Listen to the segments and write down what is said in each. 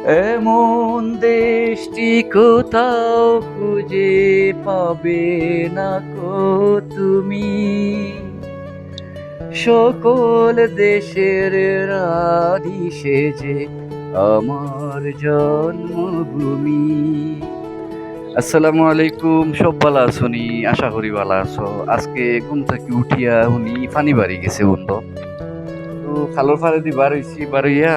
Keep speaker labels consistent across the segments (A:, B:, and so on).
A: এমন দেশটি কোথাও খুঁজে পাবে না কো তুমি, সকল দেশের রানী সেজে আমার জন্মভূমি। আসসালামু আলাইকুম, সব ভালো আছো নি? আশা করি ভালো আছো। আজকে ঘুম থেকে উঠিয়া উনি ফানি বাড়ি গেছে বন্ধু। তো খালোর ফারে দি বার হইছি, বার হইয়া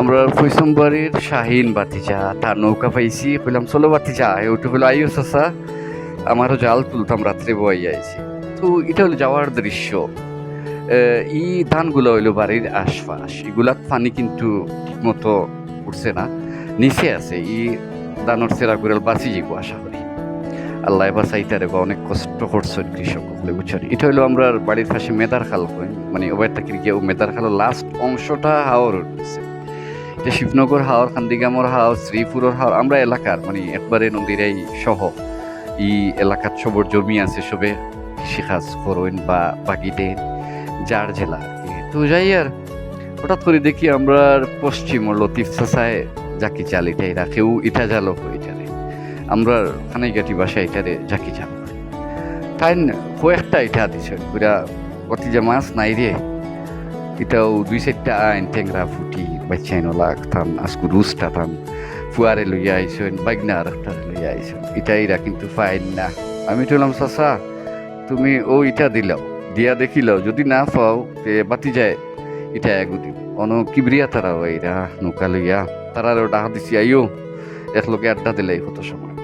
A: আমরা ফৈসম বাড়ির শাহিন বাতিজা তার নৌকা পাইছি, কইলাম চলো বাতিজা ওটা হলো আইও চাচা, আমারও জাল তুলতাম রাত্রে বই আইছি। তো এটা হলো যাওয়ার দৃশ্য। ই ধানগুলো হইলো বাড়ির আশপাশ, এগুলাত পানি কিন্তু ঠিক মতো উঠছে না, নিচে আছে। ই দানোর সেরা করে বাঁচি যাবো আশা করি। আল্লাহ এবার চাইতারে বা অনেক কষ্ট করছেন কৃষক হলে বুঝছেন। এটা হলো আমরা বাড়ির পাশে মেদার খাল কই, মানে ওবার থেকে গিয়ে মেদার খালের লাস্ট অংশটা হাওর উঠছে। এটা শিবনগর হাওর, খান্দিগামর হাওর, শ্রীপুরের হাওর, আমরা এলাকার মানে একবারে নদীরাই সহ ই এলাকার সবর জমি আছে, সবে কৃষিকাজ করবেন বা বাকিতে যার জেলা আর কি। তো যাই আর হঠাৎ করে দেখি আমরা পশ্চিম লতিফ চাষায় জাকি চাল এটাই রাখেও ইটা জালো এটারে আমরা খানাইগাটি বাসায় এটারে জাকি চাল তাই কয়েকটা ইটা দিছে পুরা অতি যে মাছ নাই রে, এটাও দুই চারটা আইন টেংরা ফুটি বাচ্চাইন লাগ থান আজকু রুসটা থান ফুয়ারে লইয়া আইসেন, বাইকনা আর একটা লইয়া আইসেন। এটা এরা কিন্তু ফাইন না। আমি বললাম চাচা তুমি ও ইটা দিলাও, দিয়া দেখিলাও, যদি না পাও বাতি যায় এটা এগু দিব অন কিবরিয়া তারাও এরা নৌকা লইয়া তারারও ডাহা দিছি আইও একলগে আড্ডা দিলে কত সময়।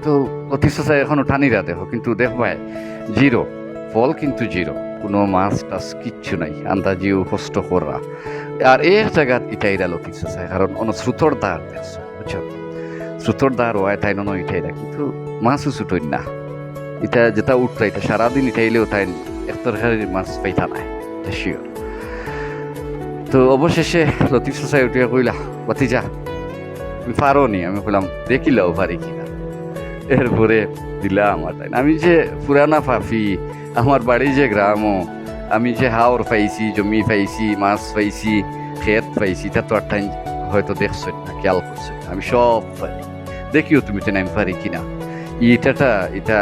A: তো অতি চাচা এখনো টানিরা দেখো, কিন্তু দেখবাই জিরো ফল, কিন্তু জিরো, কোনো মাছ টাছ কিচ্ছু নাই, আন্দাজিও কষ্ট করা। আর এক জায়গা এটাই রালো কিছু চাই, কারণ অন স্রোতর দ্বার দেখছো বুঝছো, স্রোতর দ্বার ওয়াই তাই নয় এটাই না, কিন্তু মাছও ছুটোই না। এটা যেটা উঠতা এটা সারাদিন এটাইলেও তাই এক তরকারির মাছ পাইতা নাই, এটা শিওর। তো অবশেষে লতিফ চাচাই উঠিয়া কইলা বাতিজা তুমি পারো নি? আমি কইলাম দেখিলাও পারি কিনা। এরপরে দিলা আমার তাই আমি যে পুরানা ফাফি, আমার বাড়ি যে গ্রামও, আমি যে হাওর পাইছি, জমি পাইছি, মাছ পাইছি, ক্ষেত পাইছি, তা তো একটা হয়তো দেখছো না, খেয়াল করছো না, আমি সব পারি। দেখিও তুমি তো আমি পারি কিনা। এটা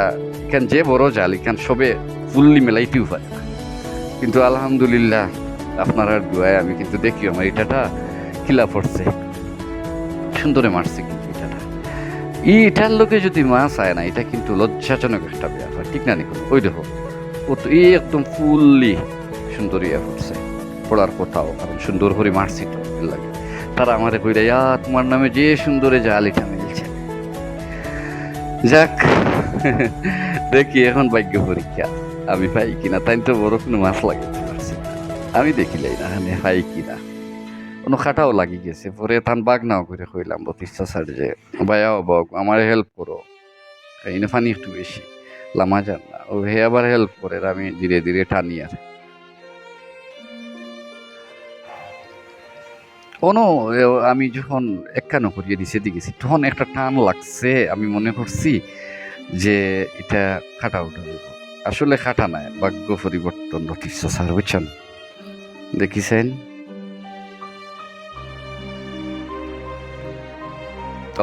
A: এখান যে বড় জাল এখান সবে ফুললি মেলাইতেও পারে না, কিন্তু আলহামদুলিল্লাহ আপনার আর দুয়ায় আমি কিন্তু দেখি আমার এটাটা খিলা পড়ছে, সুন্দরে মারছে। কিন্তু এটার লোকে যদি মাছ আয় না, এটা কিন্তু লজ্জাজনক একটা ব্যাপার, ঠিক না নিকো? ওই দেখো ও তো এই একদম ফুললি সুন্দর ইয়া ফুটছে, পড়ার কোথাও, কারণ সুন্দর করে মারছি তো লাগে। তারা আমারে কইরা ইয়া তোমার নামে যে সুন্দরে জাল এটা মিলছে। যাক দেখি এখন ভাগ্য পরীক্ষা আমি পাই কিনা, তাই তো বড় কোনো মাছ লাগাতে পারছি না। আমি দেখিলাই না আমি পাই কিনা, কোনো খাটাও লাগি গেছে। পরে তান বাঘ নাও করে কইলাম বতিষ্ঠা স্যার যে ভাইয়াও বক আমার হেল্প করো, এনে পানি একটু বেশি লামা যান না। ও হে আবার হেল্প করে, আমি ধীরে ধীরে টানি আর কোনো আমি যখন একখানো করিয়ে নিচে দিয়েছি তখন একটা টান লাগছে, আমি মনে করছি যে এটা খাটা উঠে দেব। আসলে খাটা নাই, ভাগ্য পরিবর্তন লতিষ্ঠা স্যার বুঝছেন, দেখিছেন।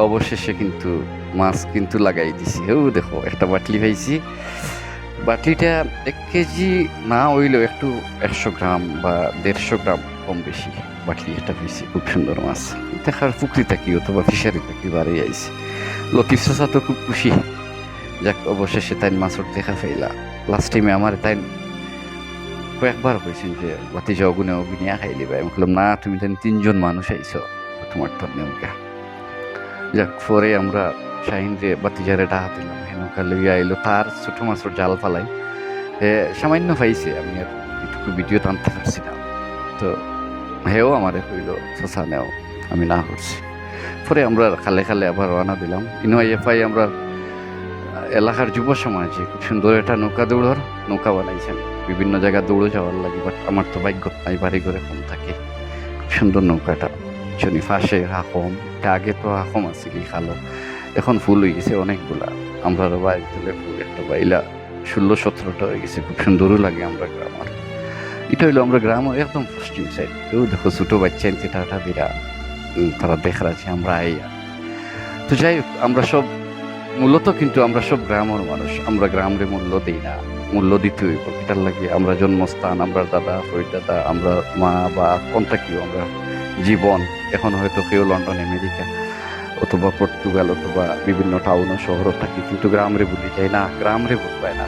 A: অবশেষে কিন্তু মাছ কিন্তু লাগাই দিছি। ও দেখো একটা বাটলি পাইছি, বাটলিটা 1 কেজি না হইলেও একটু 100 গ্রাম বা 150 গ্রাম কম বেশি বাটলি একটা পেয়েছি, খুব সুন্দর মাছ। দেখার পুকুরি থাকি অথবা ফিশারি থাকি বাড়ি আইছি। লতিফ চাচা তো খুব খুশি। যাক অবশেষে তাই মাছের দেখা ফেলা। লাস্ট টাইমে আমার তাই কয়েকবার কইছেন যে বাতিজা অগুনে অগুনিয়া খাইলি ভাই, আমি বললাম না তুমি তাই 3জন মানুষ আইছো, তোমার তো নেমকা। যাক পরে আমরা শাহিন যে বাতিজারে ডাহা দিলাম, হেনকা লইয়া আইলো, তার ছোট মাছের জাল ফালাই সামান্য পাইছে, আমি আর এটুকু ভিডিও টানতে পারছি না। তো হেও আমারে কইল চাচা নেও, আমি না করছি। পরে আমরা খালে খালে আবার রওনা দিলাম। এফআই আমরা এলাকার যুব সমাজে খুব সুন্দর একটা নৌকা বানাইছেন, বিভিন্ন জায়গায় দৌড়ে যাওয়ার লাগে, বাট আমার তো ভাগ্য নাই, বাড়ি ঘরে কম থাকে। খুব সুন্দর নৌকাটা শনি ফাঁসে হাকম, আগে তো হাকম আছে কি খালো, এখন ফুল হয়ে গেছে অনেকগুলা। আমরা বাইক দিলে ফুল একটা বাইলা 16-17টা হয়ে গেছে, খুব সুন্দরও লাগে আমরা এটা হইলো আমরা গ্রামের একদম পশ্চিম সাইড। কেউ দেখো ছোট বাচ্চা এনতে টাটা দিরা তারা দেখার আছে আমরা আইয়া। তো যাই হোক, আমরা সব মূলত কিন্তু আমরা সব গ্রামের মানুষ, আমরা গ্রামরে মূল্য দিই না, মূল্য দিতে হইব এটার লাগে আমরা জন্মস্থান, আমরা দাদা দাদা, আমরা মা বা কোনটা কি আমরা জীবন। এখন হয়তো কেউ লন্ডন আমেরিকা অথবা পর্তুগাল অথবা বিভিন্ন টাউন ও শহরও থাকি, কিন্তু গ্রামরে ভুলি যাই না, গ্রামরে ভুলবাই না।